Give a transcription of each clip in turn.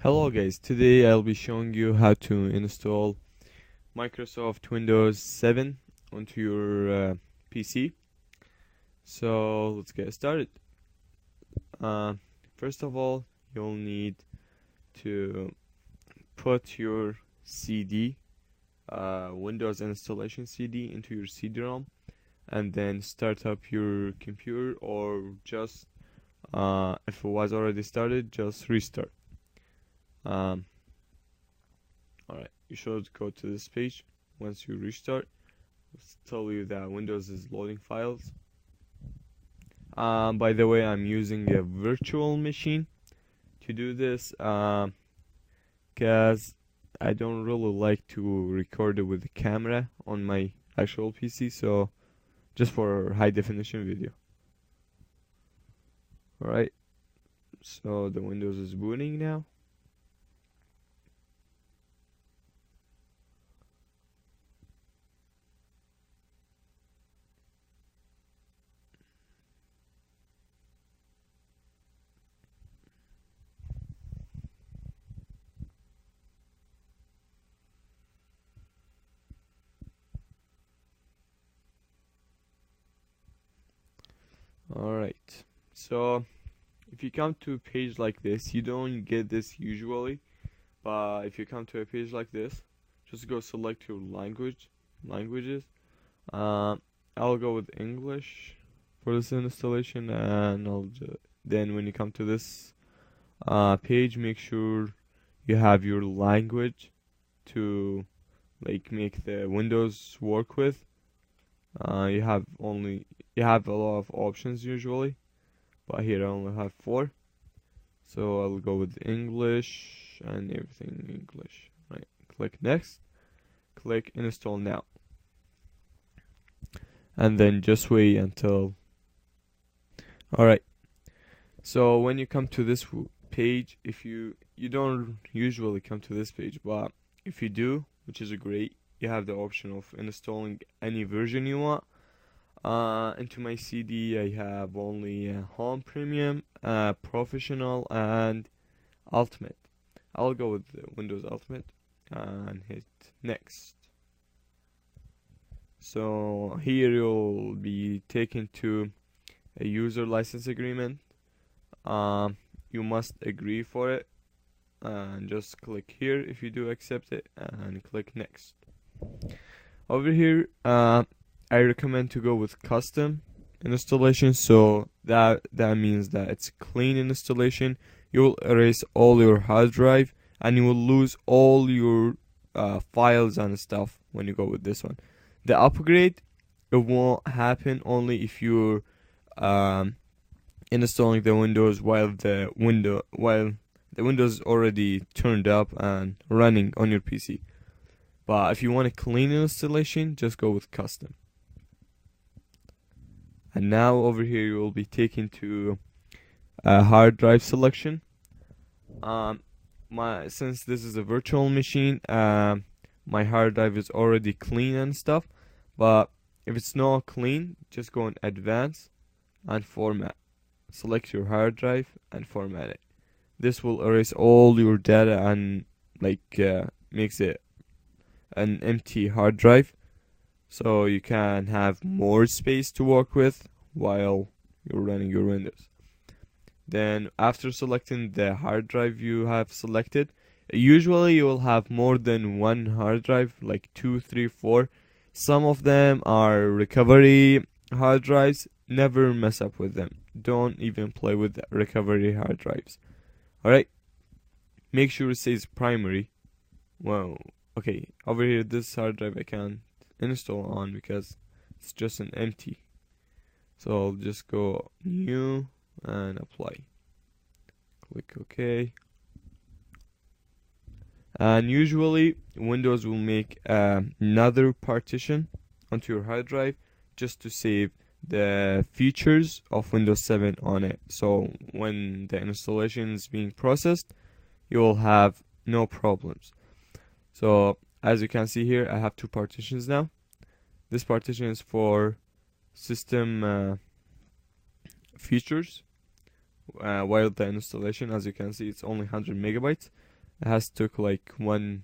Hello guys, today I'll be showing you how to install Microsoft Windows 7 onto your PC. So let's get started. Uh, First of all, you'll need to put your CD, Windows installation CD, into your CD-ROM, and then start up your computer, or just if it was already started, just restart. Alright, you should go to this page. Once you restart, it's tell you that Windows is loading files. By the way, I'm using a virtual machine to do this, because I don't really like to record it with the camera on my actual PC, so just for high definition video. Alright, so the Windows is booting now. Alright, so if you come to a page like this, you don't get this usually, but if you come to a page like this, just go select your languages. I'll go with English for this installation, and then when you come to this page, make sure you have your language to make the Windows work with. You have a lot of options usually, but here I only have 4. So I'll go with English and everything English. Right, click next, click install now, and then just wait until. Alright, so when you come to this page, if you don't usually come to this page, but if you do, which is great, you have the option of installing any version you want. Into my CD, I have only Home Premium, Professional, and Ultimate. I'll go with the Windows Ultimate and hit next. So here you'll be taken to a user license agreement. You must agree for it, and just click here if you do accept it, and click next. Over here, I recommend to go with custom installation, so that means that it's clean installation. You will erase all your hard drive, and you will lose all your files and stuff when you go with this one. The upgrade, it won't happen only if you're installing the Windows while the Windows is already turned up and running on your PC. But if you want a clean installation, just go with custom. And now over here you will be taken to a hard drive selection. Since this is a virtual machine, my hard drive is already clean and stuff. But if it's not clean, just go in advanced and format. Select your hard drive and format it. This will erase all your data and makes it an empty hard drive, so you can have more space to work with while you're running your Windows. Then after selecting the hard drive you have selected, usually you will have more than one hard drive, like 2, 3, 4. Some of them are recovery hard drives. Never mess up with them. Don't even play with recovery hard drives. Alright, make sure it says primary. Well, okay, over here this hard drive I can't install on because it's just an empty. So I'll just go new and apply. Click OK. And usually Windows will make another partition onto your hard drive just to save the features of Windows 7 on it. So when the installation is being processed, you will have no problems. So as you can see here, I have 2 partitions now. This partition is for system features, while the installation, as you can see, it's only 100 megabytes. It has took like 0.1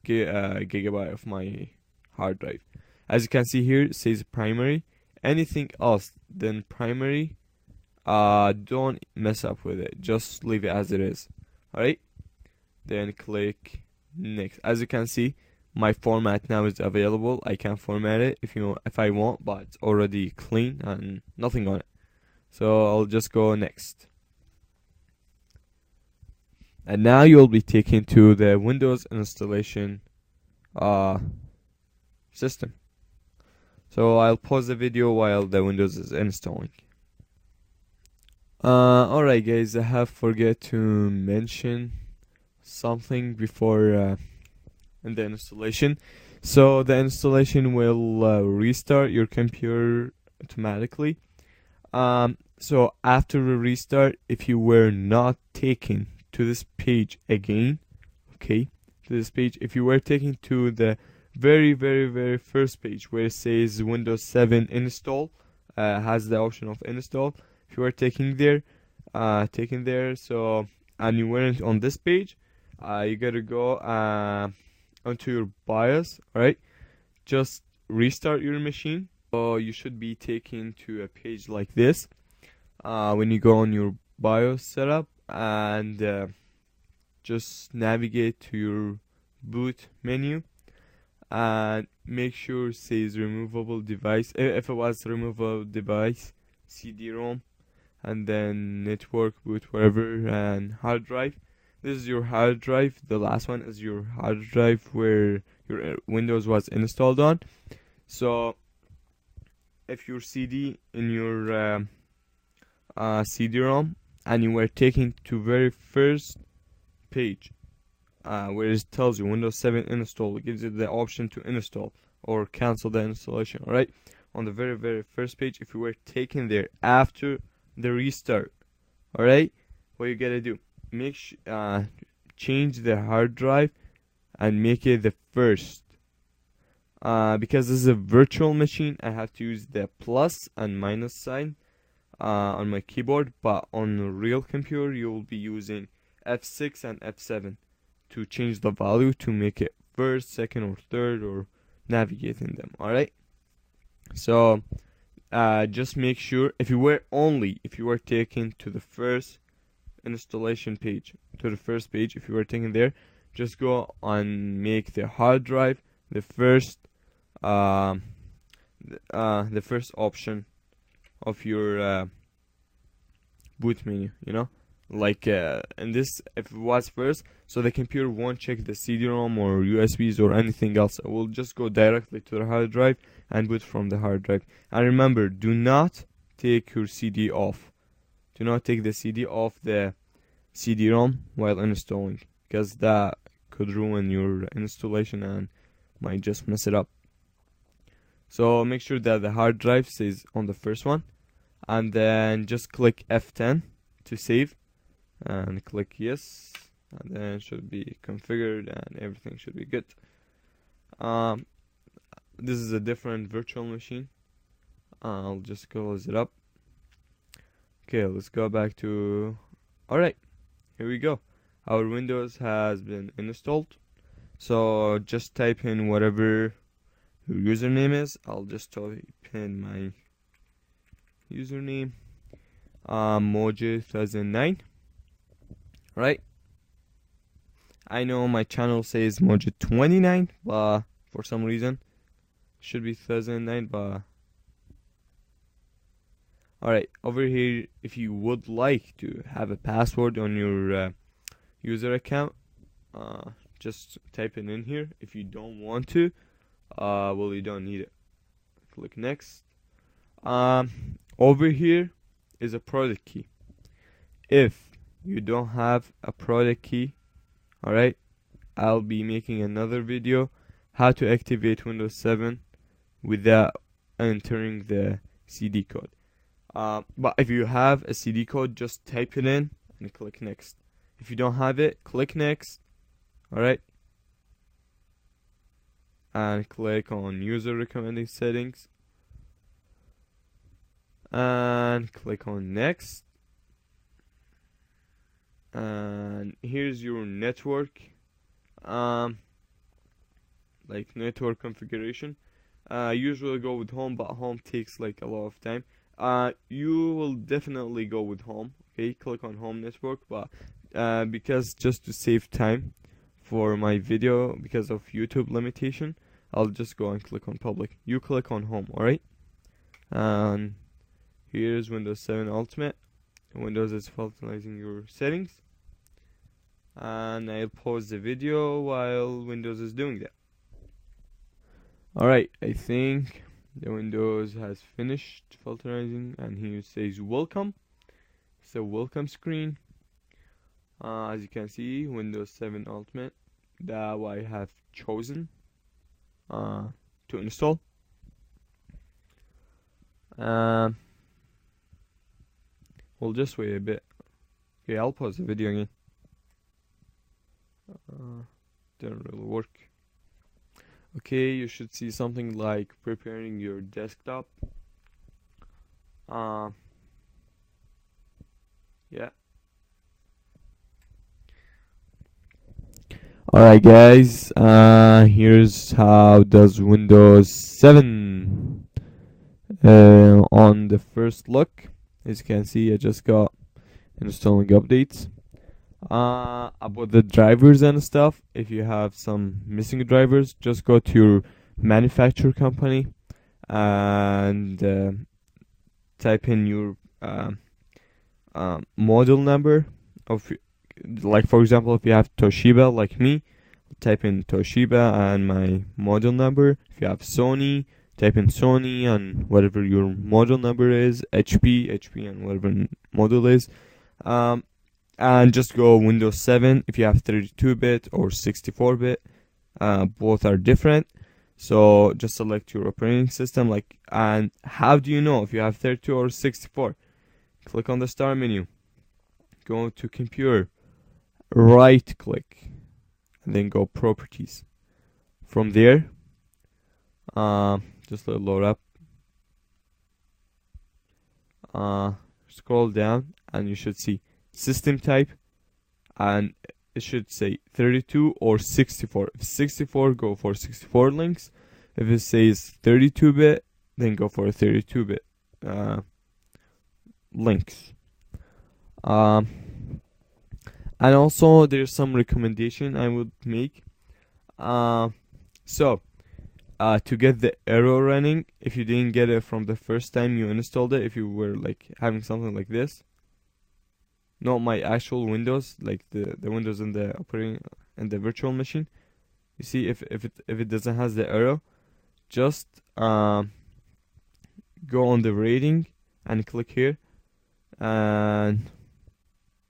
gigabyte of my hard drive. As you can see here, it says primary. Anything else than primary, don't mess up with it. Just leave it as it is. Alright? Then click next. As you can see, my format now is available. I can format it if I want, but it's already clean and nothing on it. So I'll just go next. And now you'll be taken to the Windows installation system. So I'll pause the video while the Windows is installing. Alright guys, I have forget to mention something before in the installation. So the installation will restart your computer automatically. So after the restart, if you were not taken to this page again, okay, to this page, if you were taken to the very first page where it says Windows 7 install, has the option of install. If you were taken there, so and you weren't on this page, you gotta go onto your BIOS. Alright, just restart your machine. So you should be taken to a page like this. When you go on your BIOS setup and just navigate to your boot menu and make sure it says removable device. If it was removable device, CD-ROM, and then network, boot, wherever, and hard drive. This is your hard drive. The last one is your hard drive where your Windows was installed on. So if your CD in your CD-ROM and you were taken to very first page where it tells you Windows 7 install, it gives you the option to install or cancel the installation. Alright, on the very first page, if you were taken there after the restart, alright, what you gotta do, change the hard drive and make it the first. Because this is a virtual machine, I have to use the plus and minus sign on my keyboard, but on a real computer you will be using F6 and F7 to change the value to make it first, second, or third, or navigating them. Alright, so just make sure if you were taken to the first installation page, to the first page, if you were taken there, just go and make the hard drive the first option of your boot menu, you know, like and this, if it was first, so the computer won't check the CD-ROM or USBs or anything else. It will just go directly to the hard drive and boot from the hard drive. And remember, do not take your CD off. Do not take the CD off the CD-ROM while installing, because that could ruin your installation and might just mess it up. So make sure that the hard drive stays on the first one, and then just click F10 to save and click yes, and then it should be configured and everything should be good. This is a different virtual machine. I'll just close it up. Okay, let's go back to, alright, here we go. Our Windows has been installed. So just type in whatever your username is. I'll just type in my username, Mojo 2009. Right? I know my channel says Mojo 29, but for some reason it should be 2009. But alright, over here, if you would like to have a password on your user account, just type it in here. If you don't want to, well, you don't need it. Click next. Over here is a product key. If you don't have a product key, alright, I'll be making another video how to activate Windows 7 without entering the CD code. But if you have a CD code, just type it in and click next. If you don't have it, click next. Alright, and click on user recommended settings and click on next. and here's your network, like network configuration. Usually go with home, but home takes like a lot of time. You will definitely go with home. Okay, click on home network, but because just to save time for my video because of YouTube limitation, I'll just go and click on public. You click on home, alright? And here's Windows 7 Ultimate. Windows is finalizing your settings. And I'll pause the video while Windows is doing that. Alright, I think the Windows has finished filterizing, and here it says welcome. It's a welcome screen. As you can see, Windows 7 Ultimate that I have chosen to install. We'll just wait a bit. Okay, I'll pause the video again. Didn't really work. Okay, you should see something like preparing your desktop. Yeah. Alright guys, here's how does Windows 7 on the first look. As you can see, I just got installing updates. About the drivers and stuff, if you have some missing drivers, just go to your manufacturer company and type in your model number of, like for example, if you have Toshiba like me, type in Toshiba and my model number. If you have Sony, type in Sony and whatever your model number is, HP and whatever model is. And just go Windows 7 if you have 32-bit or 64-bit. Both are different. So just select your operating system. And how do you know if you have 32 or 64? Click on the start menu. Go to computer. Right click. And then go properties. From there, just let it load up. Scroll down and you should see system type, and it should say 32 or 64. If 64, go for 64 links. If it says 32-bit, then go for 32-bit links. And also there's some recommendation I would make. So to get the arrow running, if you didn't get it from the first time you installed it, if you were like having something like this, not my actual Windows, like the Windows in the operating and the virtual machine. You see, if it doesn't has the arrow, just go on the rating and click here, and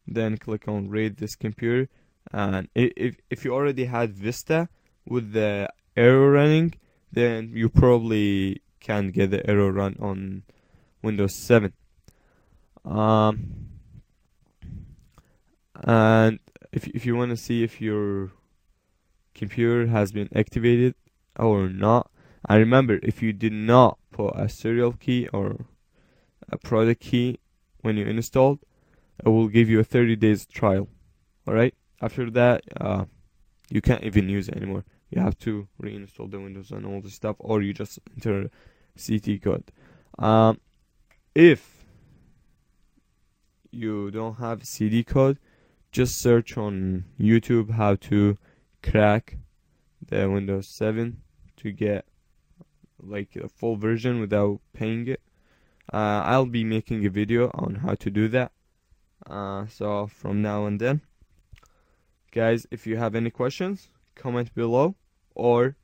then click on rate this computer. And if you already had Vista with the arrow running, then you probably can get the arrow run on Windows 7. And if you want to see if your computer has been activated or not, and remember, if you did not put a serial key or a product key when you installed, it will give you a 30 days trial. Alright, after that you can't even use it anymore. You have to reinstall the Windows and all this stuff, or you just enter CT code. If you don't have CD code, just search on YouTube how to crack the Windows 7 to get like a full version without paying it. I'll be making a video on how to do that. So from now and then, guys, if you have any questions, comment below or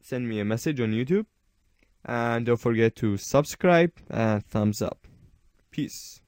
send me a message on YouTube. And don't forget to subscribe and thumbs up. Peace.